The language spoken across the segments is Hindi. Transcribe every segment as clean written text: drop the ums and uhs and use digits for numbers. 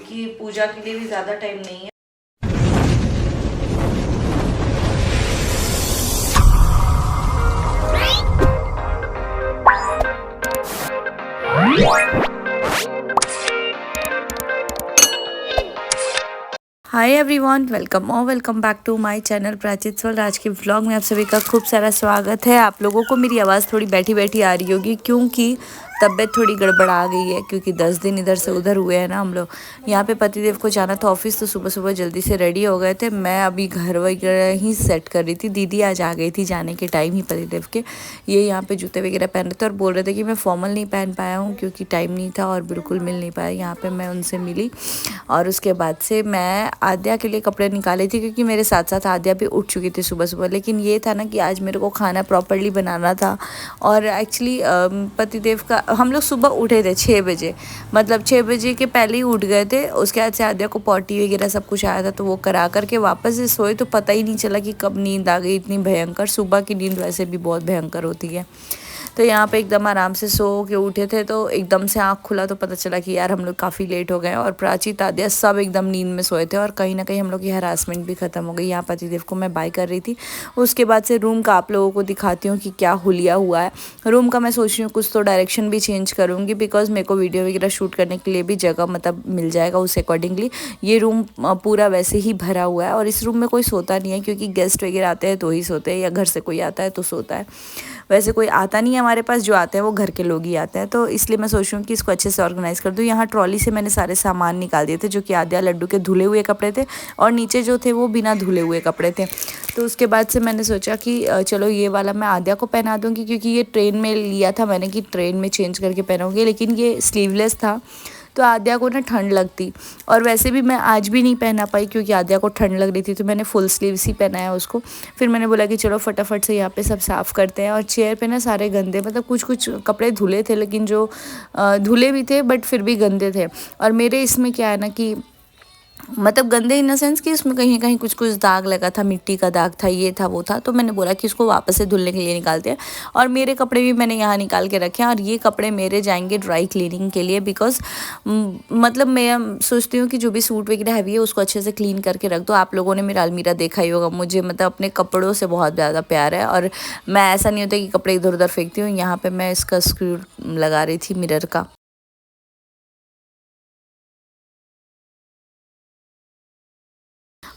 क्योंकि पूजा के लिए भी ज़्यादा टाइम नहीं है। Hi everyone, welcome back to my channel Prachit world. आज के व्लॉग में आप सभी का खूब सारा स्वागत है। आप लोगों को मेरी आवाज़ थोड़ी बैठी बैठी आ रही होगी क्योंकि तबीयत थोड़ी गड़बड़ा गई है, क्योंकि 10 दिन इधर से उधर हुए हैं ना हम लोग। यहाँ पे पतिदेव को जाना था ऑफिस, तो सुबह सुबह जल्दी से रेडी हो गए थे। मैं अभी घर वगैरह ही सेट कर रही थी। दीदी आज आ गई थी जाने के टाइम ही पतिदेव के। ये यहाँ पे जूते वगैरह पहन रहे थे और बोल रहे थे कि मैं फॉर्मल नहीं पहन पाया हूँ क्योंकि टाइम नहीं था और बिल्कुल मिल नहीं पाया। यहाँ पे मैं उनसे मिली और उसके बाद से मैं आद्या के लिए कपड़े निकाली थी, क्योंकि मेरे साथ साथ आद्या भी उठ चुकी थी सुबह सुबह। लेकिन ये था ना कि आज मेरे को खाना प्रॉपरली बनाना था और एक्चुअली पतिदेव का हम लोग सुबह उठे थे 6 बजे, मतलब 6 बजे के पहले ही उठ गए थे। उसके बाद से आद्या को पॉटी वगैरह सब कुछ आया था, तो वो करा करके वापस से सोए, तो पता ही नहीं चला कि कब नींद आ गई इतनी भयंकर। सुबह की नींद वैसे भी बहुत भयंकर होती है। तो यहाँ पे एकदम आराम से सो के उठे थे, तो एकदम से आँख खुला तो पता चला कि यार हम लोग काफ़ी लेट हो गए और प्राची तादिया सब एकदम नींद में सोए थे और कहीं ना कहीं हम लोग की हरासमेंट भी ख़त्म हो गई। यहाँ पतिदेव को मैं बाय कर रही थी। उसके बाद से रूम का आप लोगों को दिखाती हूँ कि क्या हुलिया हुआ है रूम का। मैं सोच रही हूँ कुछ तो डायरेक्शन भी चेंज करूँगी, बिकॉज मेरे को वीडियो वगैरह शूट करने के लिए भी जगह मतलब मिल जाएगा उस अकॉर्डिंगली। ये रूम पूरा वैसे ही भरा हुआ है और इस रूम में कोई सोता नहीं है, क्योंकि गेस्ट वगैरह आते हैं तो ही सोते हैं या घर से कोई आता है तो सोता है। वैसे कोई आता नहीं है हमारे पास, जो आते हैं वो घर के लोग ही आते हैं। तो इसलिए मैं सोच रही हूँ कि इसको अच्छे से ऑर्गेनाइज़ कर दूँ। यहाँ ट्रॉली से मैंने सारे सामान निकाल दिए थे, जो कि आद्या लड्डू के धुले हुए कपड़े थे और नीचे जो थे वो बिना धुले हुए कपड़े थे। तो उसके बाद से मैंने सोचा कि चलो ये वाला मैं आद्या को पहना दूँगी, क्योंकि ये ट्रेन में लिया था मैंने कि ट्रेन में चेंज करके पहनाऊँगी। लेकिन ये स्लीवलेस था तो आद्या को ना ठंड लगती, और वैसे भी मैं आज भी नहीं पहना पाई क्योंकि आद्या को ठंड लग रही थी, तो मैंने फुल स्लीव्स ही पहनाया उसको। फिर मैंने बोला कि चलो फटाफट से यहाँ पे सब साफ़ करते हैं। और चेयर पे ना सारे गंदे, मतलब कुछ कुछ कपड़े धुले थे, लेकिन जो धुले भी थे बट फिर भी गंदे थे। और मेरे इसमें क्या है ना कि मतलब गंदे इन द सेंस कि उसमें कहीं कहीं कुछ कुछ दाग लगा था, मिट्टी का दाग था, ये था वो था। तो मैंने बोला कि इसको वापस से धुलने के लिए निकालते हैं। और मेरे कपड़े भी मैंने यहाँ निकाल के रखे हैं और ये कपड़े मेरे जाएंगे ड्राई क्लीनिंग के लिए, बिकॉज मतलब मैं सोचती हूँ कि जो भी सूट वगैरह हैवी है उसको अच्छे से क्लीन करके रख दो। आप लोगों ने मेरा अलमीरा देखा ही होगा, मुझे मतलब अपने कपड़ों से बहुत ज़्यादा प्यार है और मैं ऐसा नहीं होता कि कपड़े इधर उधर फेंकती हूँ। यहाँ पर मैं इसका स्क्रू लगा रही थी मिरर का।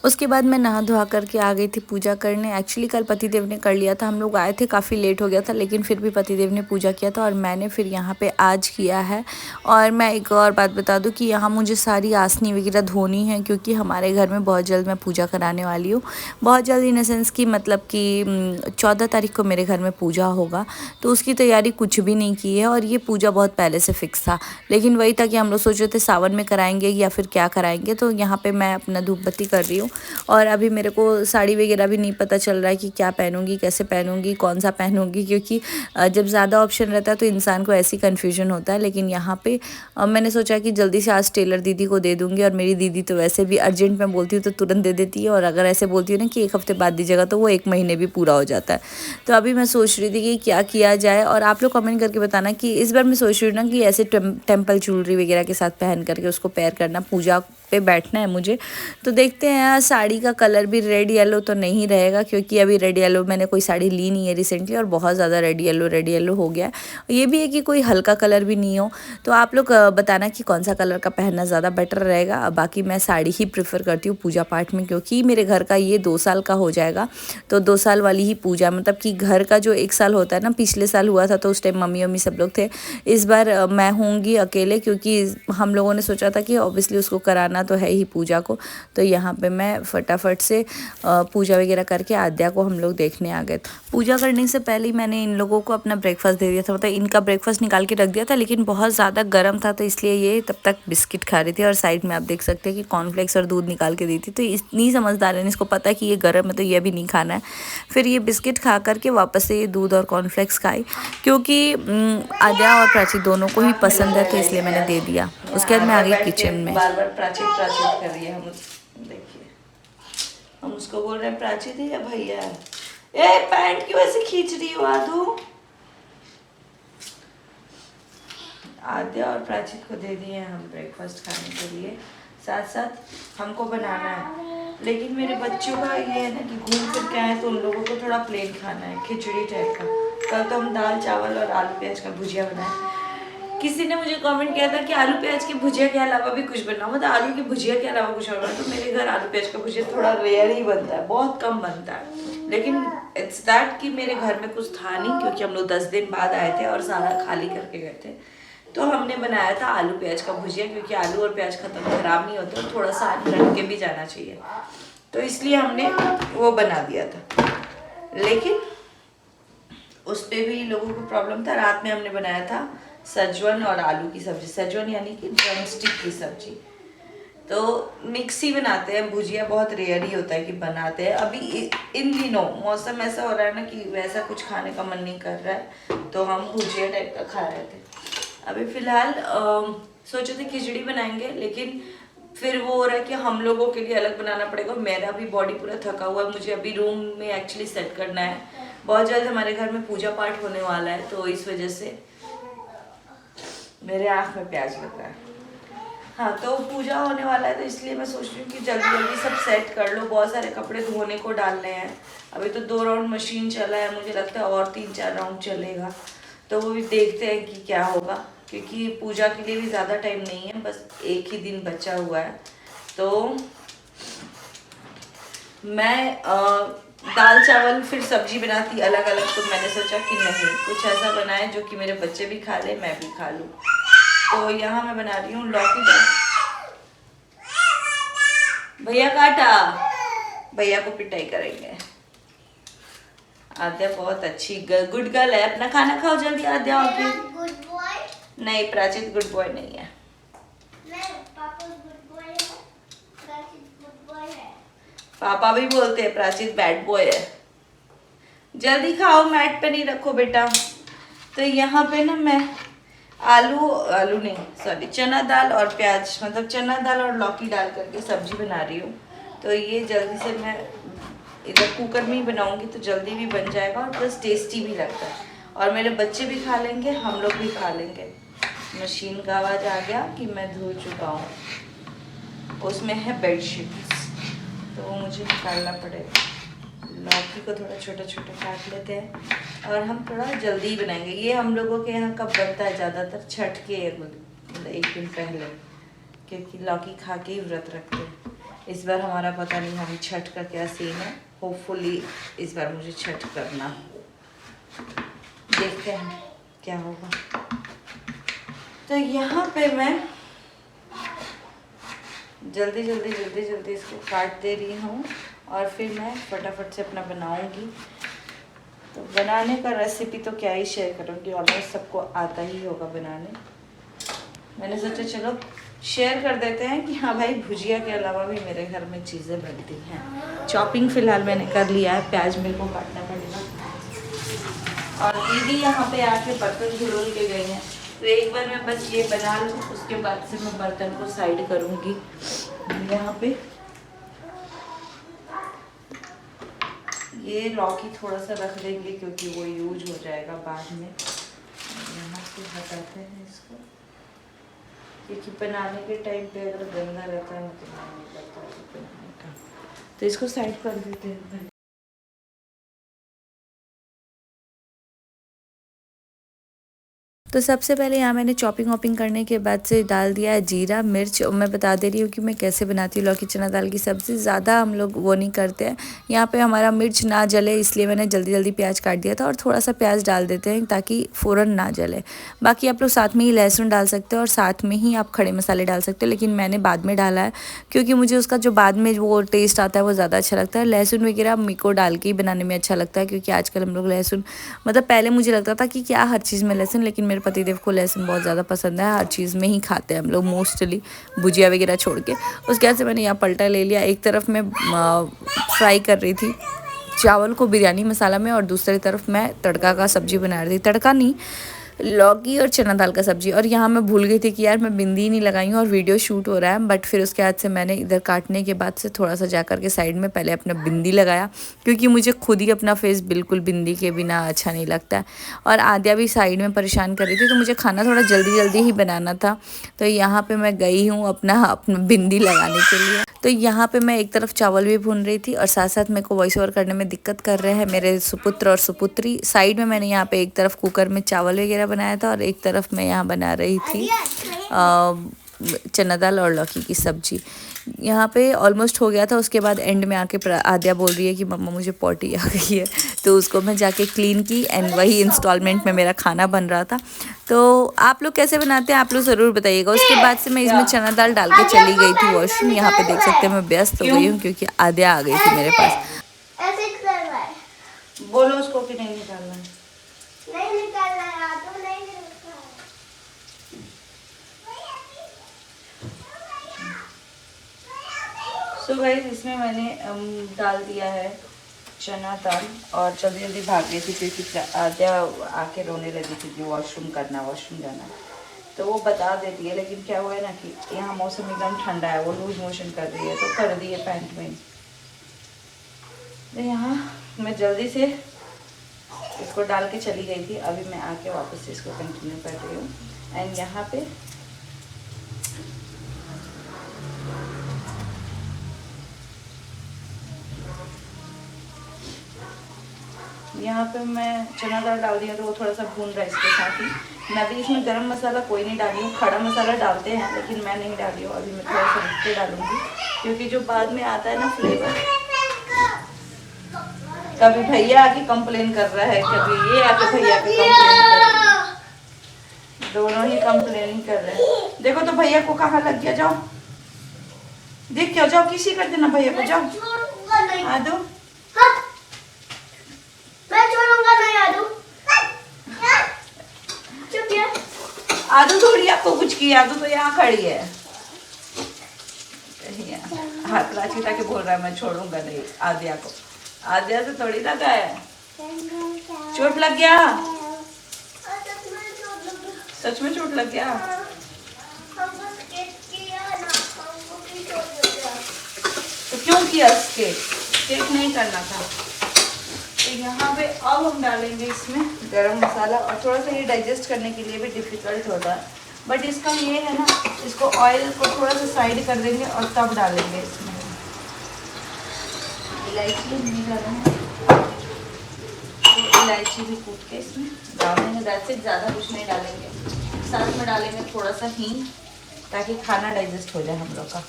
उसके बाद मैं नहा धोआ करके आ गई थी पूजा करने। एक्चुअली कल पतिदेव ने कर लिया था, हम लोग आए थे, काफ़ी लेट हो गया था, लेकिन फिर भी पतिदेव ने पूजा किया था और मैंने फिर यहाँ पे आज किया है। और मैं एक और बात बता दूँ कि यहाँ मुझे सारी आसनी वगैरह धोनी है, क्योंकि हमारे घर में बहुत जल्द मैं पूजा कराने वाली हूँ। बहुत जल्द इन द सेंस की मतलब कि 14 तारीख को मेरे घर में पूजा होगा, तो उसकी तैयारी कुछ भी नहीं की है। और ये पूजा बहुत पहले से फिक्स था, लेकिन वही था कि हम लोग सोच रहे थे सावन में कराएंगे या फिर क्या कराएंगे। तो यहाँ पे मैं अपना धूप बत्ती कर रही हूँ और अभी मेरे को साड़ी वगैरह भी नहीं पता चल रहा है कि क्या पहनूंगी, कैसे पहनूंगी, कौन सा पहनूंगी, क्योंकि जब ज़्यादा ऑप्शन रहता है तो इंसान को ऐसी कन्फ्यूजन होता है। लेकिन यहाँ पे मैंने सोचा कि जल्दी से आज टेलर दीदी को दे दूँगी। और मेरी दीदी तो वैसे भी अर्जेंट में बोलती हूँ तो तुरंत दे देती है, और अगर ऐसे बोलती हूँ ना कि 1 हफ्ते बाद दीजिएगा तो वो 1 महीने भी पूरा हो जाता है। तो अभी मैं सोच रही थी कि क्या किया जाए, और आप लोग कमेंट करके बताना कि इस बार मैं सोच रही हूँ ना कि ऐसे टेम्पल ज्वेलरी वगैरह के साथ पहन करके उसको पेयर करना, पूजा पे बैठना है मुझे। तो देखते हैं यार, साड़ी का कलर भी रेड येलो तो नहीं रहेगा, क्योंकि अभी रेड येलो मैंने कोई साड़ी ली नहीं है रिसेंटली और बहुत ज़्यादा रेड येलो हो गया है। ये भी है कि कोई हल्का कलर भी नहीं हो। तो आप लोग बताना कि कौन सा कलर का पहनना ज़्यादा बेटर रहेगा। बाकी मैं साड़ी ही प्रेफर करती हूँ पूजा पाठ में, क्योंकि मेरे घर का ये 2 साल का हो जाएगा, तो 2 साल वाली ही पूजा, मतलब कि घर का जो 1 साल होता है ना, पिछले साल हुआ था तो उस टाइम मम्मी वम्मी सब लोग थे। इस बार मैं होंगी अकेले, क्योंकि हम लोगों ने सोचा था कि ऑब्वियसली उसको कराना तो है ही पूजा को। तो यहाँ पे मैं फटाफट से पूजा वगैरह करके आद्या को हम लोग देखने आ गए। पूजा करने से पहले ही मैंने इन लोगों को अपना ब्रेकफास्ट दे दिया था, मतलब इनका ब्रेकफास्ट निकाल के रख दिया था, लेकिन बहुत ज़्यादा गर्म था तो इसलिए ये तब तक बिस्किट खा रही थी। और साइड में आप देख सकते हैं कि कॉर्नफ्लेक्स और दूध निकाल के दी थी। तो इतनी समझदार है, इसको पता है कि ये गर्म है तो ये भी नहीं खाना है। फिर ये बिस्किट खा करके वापस से ये दूध और कॉर्नफ्लेक्स खाई, क्योंकि आद्या और प्राची दोनों को ही पसंद है, तो इसलिए मैंने दे दिया। उसके बाद मैं आ गई किचन में। बार बार प्राची प्राची कर रही है। हम देखिए, हम उसको बोल रहे हैं प्राची थी या भैया। ए पैंट क्यों ऐसे खींच रही हो आदू। आद्या और प्राची को दे दिए हम ब्रेकफास्ट खाने के लिए। साथ साथ हमको बनाना है। लेकिन मेरे बच्चों का ये है ना कि घूम फिर के आए तो उन लोगों को थोड़ा प्लेन खाना है, खिचड़ी टाइप का। कल तो हम दाल चावल और आलू प्याज का भुजिया बनाए। किसी ने मुझे कमेंट किया था कि आलू प्याज की भुजिया के अलावा भी कुछ बनाओ, मतलब आलू की भुजिया के अलावा कुछ और बनाओ। तो मेरे घर आलू प्याज का भुजिया थोड़ा रेयर ही बनता है, बहुत कम बनता है। लेकिन इट्स दैट कि मेरे घर में कुछ था नहीं, क्योंकि हम लोग 10 दिन बाद आए थे और सारा खाली करके गए थे। तो हमने बनाया था आलू प्याज का भुजिया, क्योंकि आलू और प्याज खत्म खराब नहीं होते और थोड़ा सा रख के भी जाना चाहिए, तो इसलिए हमने वो बना दिया था। लेकिन उस पर भी लोगों को प्रॉब्लम था। रात में हमने बनाया था सजवन और आलू की सब्जी, सजवन यानी कि ड्रम स्टिक की सब्जी। तो मिक्स ही बनाते हैं, भुजिया बहुत रेयर ही होता है कि बनाते हैं। अभी इन दिनों मौसम ऐसा हो रहा है ना कि वैसा कुछ खाने का मन नहीं कर रहा है, तो हम भुजिया टाइप का खा रहे थे। अभी फ़िलहाल सोचे थे खिचड़ी बनाएंगे, लेकिन फिर वो हो रहा है कि हम लोगों के लिए अलग बनाना पड़ेगा। मेरा भी बॉडी पूरा थका हुआ है, मुझे अभी रूम में एक्चुअली सेट करना है। बहुत जल्द हमारे घर में पूजा पाठ होने वाला है, तो इस वजह से मेरे आँख में प्याज लग रहा है। हाँ, तो पूजा होने वाला है, तो इसलिए मैं सोच रही हूँ कि जल्दी जल्दी सब सेट कर लो। बहुत सारे कपड़े धोने को डालने हैं। अभी तो 2 राउंड मशीन चला है, मुझे लगता है और 3-4 राउंड चलेगा, तो वो भी देखते हैं कि क्या होगा, क्योंकि पूजा के लिए भी ज़्यादा टाइम नहीं है, बस 1 ही दिन बचा हुआ है। तो मैं दाल चावल फिर सब्जी बनाती अलग अलग, तो मैंने सोचा कि नहीं, कुछ ऐसा बनाए जो कि मेरे बच्चे भी खा ले, मैं भी खा लूँ। तो यहाँ मैं बना रही हूँ लौकी दाल। भैया काटा, भैया को पिटाई करेंगे। आद्या बहुत अच्छी गुड गर्ल है, अपना खाना खाओ जल्दी। आद्या आके गुड बॉय नहीं, प्राचित गुड बॉय नहीं है। पापा गुड बॉय है, प्राचित गुड बॉय है। पापा भी बोलते हैं प्राचित बैड बॉय है। जल्दी खाओ, मैट पे नहीं रखो बेटा। तो यहाँ पे ना मैं आलू नहीं सॉरी चना दाल और प्याज, मतलब चना दाल और लौकी डाल करके सब्जी बना रही हूँ। तो ये जल्दी से मैं इधर कुकर में ही बनाऊंगी, तो जल्दी भी बन जाएगा और प्लस टेस्टी भी लगता है, और मेरे बच्चे भी खा लेंगे, हम लोग भी खा लेंगे। मशीन का आवाज़ आ गया कि मैं धो चुका हूँ, उसमें है बेडशीट्स, तो वो मुझे निकालना पड़ेगा। लौकी को थोड़ा छोटा छोटा काट लेते हैं, और हम थोड़ा जल्दी ही बनाएंगे। ये हम लोगों के यहाँ कब बनता है ज़्यादातर, छठ के मतलब 1 दिन पहले, क्योंकि लौकी खा के ही व्रत रखते हैं। इस बार हमारा पता नहीं हम छठ का क्या सीन है, होपफुली इस बार मुझे छठ करना, देखते हैं क्या होगा। तो यहाँ पे मैं जल्दी जल्दी जल्दी जल्दी इसको काट दे रही हूँ, और फिर मैं फटाफट से अपना बनाऊँगी। तो बनाने का रेसिपी तो क्या ही शेयर करूँगी, ऑलमोस्ट सबको आता ही होगा बनाने। मैंने सोचा चलो शेयर कर देते हैं कि हाँ भाई, भुजिया के अलावा भी मेरे घर में चीज़ें बनती हैं। चॉपिंग फ़िलहाल मैंने कर लिया है, प्याज मेरे को काटना पड़ेगा। और दीदी यहाँ पे आके बर्तन धुल के गई हैं, तो एक बार मैं बस ये बना लूँ, उसके बाद से मैं बर्तन को साइड करूँगी। यहाँ पे ये लौकी थोड़ा सा रख देंगे, क्योंकि वो यूज हो जाएगा बाद में। यहाँ से हटाते हैं इसको, क्योंकि बनाने के टाइम पे अगर गंदा रहता है तो मन नहीं करता है बनाने का, तो इसको साइड कर देते हैं। तो सबसे पहले यहाँ मैंने चॉपिंग वॉपिंग करने के बाद से डाल दिया है जीरा मिर्च। और मैं बता दे रही हूँ कि मैं कैसे बनाती हूँ लौकी चना दाल की सब्ज़ी। ज़्यादा हम लोग वो नहीं करते हैं, यहाँ पे हमारा मिर्च ना जले, इसलिए मैंने जल्दी जल्दी प्याज काट दिया था, और थोड़ा सा प्याज डाल देते हैं ताकि फ़ौरन ना जले। बाकी आप लोग साथ में ही लहसुन डाल सकते हो, और साथ में ही आप खड़े मसाले डाल सकते हो, लेकिन मैंने बाद में डाला है क्योंकि मुझे उसका जो बाद में वो टेस्ट आता है वो ज़्यादा अच्छा लगता है। लहसुन वगैरह मेरे को डाल के ही बनाने में अच्छा लगता है, क्योंकि आजकल हम लोग लहसुन, मतलब पहले मुझे लगता था कि क्या हर चीज़ में लहसुन, लेकिन मेरे पतिदेव को लहसुन बहुत ज़्यादा पसंद है, हर चीज़ में ही खाते हैं हम लोग मोस्टली, भुजिया वगैरह छोड़ के। उसके बाद से मैंने यहाँ पलटा ले लिया। एक तरफ मैं फ्राई कर रही थी चावल को बिरयानी मसाला में, और दूसरी तरफ मैं तड़का का सब्ज़ी बना रही थी। तड़का नहीं, लौकी और चना दाल का सब्जी। और यहाँ मैं भूल गई थी कि यार मैं बिंदी नहीं लगाई हूँ और वीडियो शूट हो रहा है, बट फिर उसके बाद से मैंने इधर काटने के बाद से थोड़ा सा जा कर के साइड में पहले अपना बिंदी लगाया, क्योंकि मुझे खुद ही अपना फेस बिल्कुल बिंदी के बिना अच्छा नहीं लगता है। और आद्या भी साइड में परेशान कर रही थी, तो मुझे खाना थोड़ा जल्दी जल्दी ही बनाना था, तो यहाँ पर मैं गई हूँ अपना बिंदी लगाने के लिए। तो यहाँ पे मैं एक तरफ चावल भी भून रही थी और साथ साथ मेरे को वॉइस ओवर करने में दिक्कत कर रहे हैं मेरे सुपुत्र और सुपुत्री। साइड में मैंने यहाँ पे एक तरफ कुकर में चावल वगैरह बनाया था और एक तरफ मैं यहाँ बना रही थी चना दाल और लौकी की सब्जी। यहाँ पे ऑलमोस्ट हो गया था। उसके बाद एंड में आके आद्या बोल रही है कि मम्मा मुझे पॉटी आ गई है, तो उसको मैं जाके क्लीन की एंड वही इंस्टॉलमेंट में मेरा खाना बन रहा था। तो आप लोग कैसे बनाते हैं आप लोग ज़रूर बताइएगा। उसके बाद से मैं इसमें चना दाल डाल के चली गई थी वॉशरूम। यहाँ पे देख सकते हैं मैं व्यस्त हो गई हूँ क्योंकि आद्या आ गई थी मेरे पास। बोलो उसको कि नहीं निकालना है, नहीं निकालना है, तो नहीं निकालना। सो गाइस इसमें मैंने डाल दिया है चना दाल और जल्दी जल्दी भाग गई थी क्योंकि आद्या आके रोने लगी थी कि वॉशरूम करना, वॉशरूम जाना, तो वो बता देती है। लेकिन क्या हुआ है ना कि यहाँ मौसम एकदम ठंडा है, वो लूज मोशन कर रही है तो कर दी है पैंट में। तो यहाँ मैं जल्दी से इसको डाल के चली गई थी, अभी मैं आके वापस से इसको कंटिन्यू कर रही हूँ। एंड यहाँ पे मैं चना दाल डाल दी है तो वो थोड़ा सा भून रहा है। इसके साथ ही मैं भी इसमें गरम मसाला कोई नहीं डाली हूँ, खड़ा मसाला डालते हैं लेकिन मैं नहीं डाली हूँ। अभी मैं थोड़ा सा रुक के डालूँगी क्योंकि जो बाद में आता है ना फ्लेवर, कभी भैया आके कंप्लेन कर रहा है, कभी ये आके भैया के कंप्लेन कर रहा है, दोनों ही कंप्लेन ही कर रहे हैं। देखो तो भैया को कहाँ लग गया, जाओ देख के जाओ, किसी कर देना भैया को, जाओ आदू, मैं छोड़ूंगा नहीं आदू, आदू थोड़ी आपको कुछ किया, आदू तो यहाँ खड़ी है। हाथ राचिता के बोल रहा है मैं छोड़ूंगा नहीं आद्या को, आद्या से थोड़ी लगा है, चोट लग गया, सच में चोट लग गया। तो क्यों किया स्केट, स्केट नहीं करना था। तो यहाँ पे अब हम डालेंगे इसमें गरम मसाला और थोड़ा सा ये डाइजेस्ट करने के लिए भी डिफ़िकल्ट होता है, बट इसका ये है ना, इसको ऑयल को थोड़ा सा साइड कर देंगे और तब डालेंगे इसमें। इलायची नहीं डालेंगे तो इलायची भी कूट के इसमें डालेंगे, दैट्स इट, ज़्यादा कुछ नहीं डालेंगे। साथ में डालेंगे थोड़ा सा हींग ताकि खाना डाइजेस्ट हो जाए हम लोग का,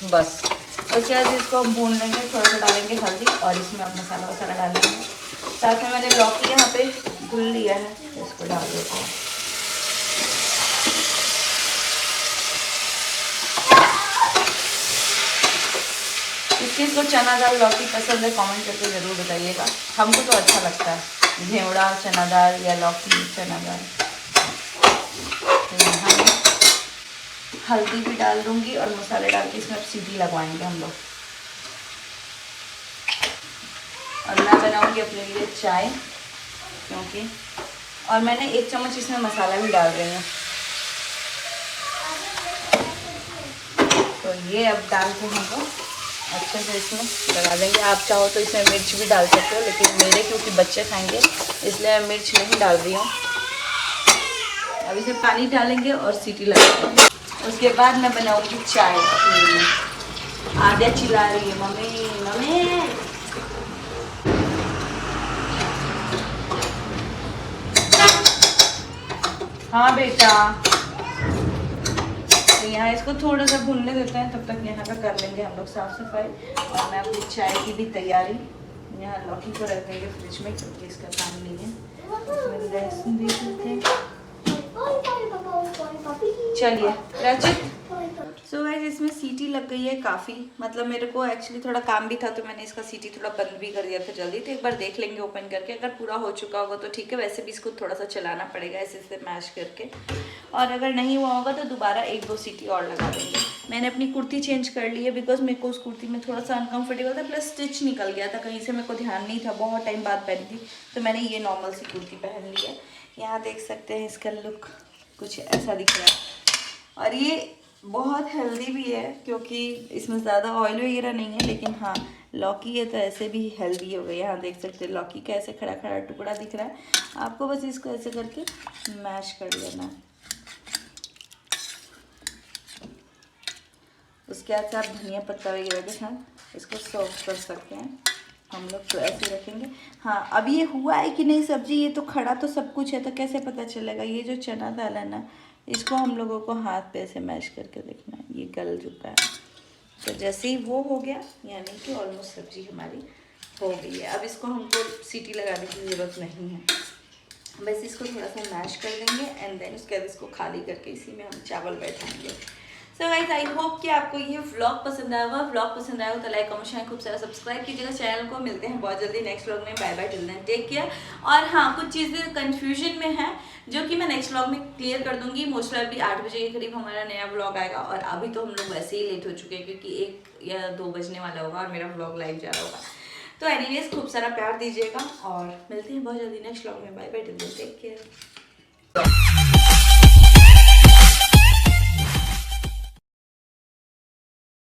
बस। उसके बाद इसको हम भून लेंगे, थोड़ा सा डालेंगे हल्दी और इसमें अब मसाला वसाला डालेंगे। साथ में मैंने लौकी यहाँ पे धुल लिया है, इसको डाल देते हैं। किसको चना दाल लौकी पसंद है कमेंट करके ज़रूर बताइएगा। हमको तो अच्छा लगता है घेवड़ा चना दाल या लौकी चना दाल। तो यहाँ मैं हल्दी भी डाल दूँगी और मसाले डाल के इसमें अब सीटी लगवाएंगे हम लोग। और मैं बनाऊँगी अपने लिए चाय, क्योंकि और मैंने 1 चम्मच इसमें मसाला भी डाल रही हूँ। तो ये अब डाल के हम लोग अच्छे से इसमें लगा देंगे। आप चाहो तो इसमें मिर्च भी डाल सकते हो, लेकिन मेरे क्योंकि बच्चे खाएंगे इसलिए मैं मिर्च नहीं डाल रही हूँ। अब इसमें पानी डालेंगे और सीटी लगाएंगे। उसके बाद मैं बनाऊँगी चाय अपने लिए। आद्या चिल्ला रही है मम्मी मम्मी। हाँ बेटा, तो यहाँ इसको थोड़ा सा भूनने देते हैं, तब तक यहाँ का कर लेंगे हम लोग साफ़ सफाई। और मैं अपनी चाय की भी तैयारी, यहाँ लौकी को रख देंगे फ्रिज में क्योंकि इसका काम नहीं है। इसमें लहसुन दे देते हैं। चलिए रचित, सो गाइस इसमें सीटी लग गई है काफ़ी, मतलब मेरे को एक्चुअली थोड़ा काम भी था तो मैंने इसका सीटी थोड़ा बंद भी कर दिया था जल्दी। तो एक बार देख लेंगे ओपन करके, अगर पूरा हो चुका होगा तो ठीक है, वैसे भी इसको थोड़ा सा चलाना पड़ेगा ऐसे से मैश करके। और अगर नहीं हुआ होगा तो दोबारा 1-2 सीटी और लगा देंगे। मैंने अपनी कुर्ती चेंज कर ली है बिकॉज मेरे को उस कुर्ती में थोड़ा सा अनकम्फर्टेबल था, प्लस स्टिच निकल गया था कहीं से, मेरे को ध्यान नहीं था, बहुत टाइम बाद पहनी थी, तो मैंने ये नॉर्मल सी कुर्ती पहन ली है। यहाँ देख सकते हैं इसका लुक कुछ ऐसा दिख रहा है। और ये बहुत हेल्दी भी है क्योंकि इसमें ज़्यादा ऑयल वगैरह नहीं है, लेकिन हाँ लौकी है तो ऐसे भी हेल्दी हो गई। यहाँ देख सकते हैं लौकी का ऐसे खड़ा खड़ा टुकड़ा दिख रहा है। आपको बस इसको ऐसे करके मैश कर लेना है। उसके बाद से आप धनिया पत्ता वगैरह के साथ इसको सर्व कर सकते हैं। हम लोग तो ऐसे रखेंगे। हाँ, अब ये हुआ है कि नहीं सब्जी, ये तो खड़ा तो सब कुछ है, तो कैसे पता चलेगा? ये जो चना दाल है ना, इसको हम लोगों को हाथ पे ऐसे मैश करके देखना है, ये गल चुका है। तो जैसे ही वो हो गया, यानी कि ऑलमोस्ट सब्जी हमारी हो गई है। अब इसको हमको सीटी लगाने की ज़रूरत नहीं है, बस इसको थोड़ा सा मैश कर देंगे एंड देन उसके बाद इसको खाली करके इसी में हम चावल बैठाएंगे। सो गाइस, आई होप कि आपको ये व्लॉग पसंद आया होगा। व्लॉग पसंद आया हो तो लाइक कमेंट शेयर खूब सारा सब्सक्राइब कीजिएगा चैनल को। मिलते हैं बहुत जल्दी नेक्स्ट व्लॉग में। Bye bye, till then take care. और हाँ, कुछ चीज़ें कन्फ्यूजन में है जो कि मैं नेक्स्ट व्लॉग में क्लियर कर दूंगी। मोस्ट प्रॉबेबली 8 बजे के करीब हमारा नया व्लॉग आएगा। और अभी तो हम लोग वैसे ही लेट हो चुके हैं क्योंकि 1 या 2 बजने वाला होगा और मेरा व्लॉग लाइव जा रहा होगा। तो एनीवेज खूब सारा प्यार दीजिएगा और मिलते हैं बहुत जल्दी नेक्स्ट व्लॉग में। Bye bye, till then take care.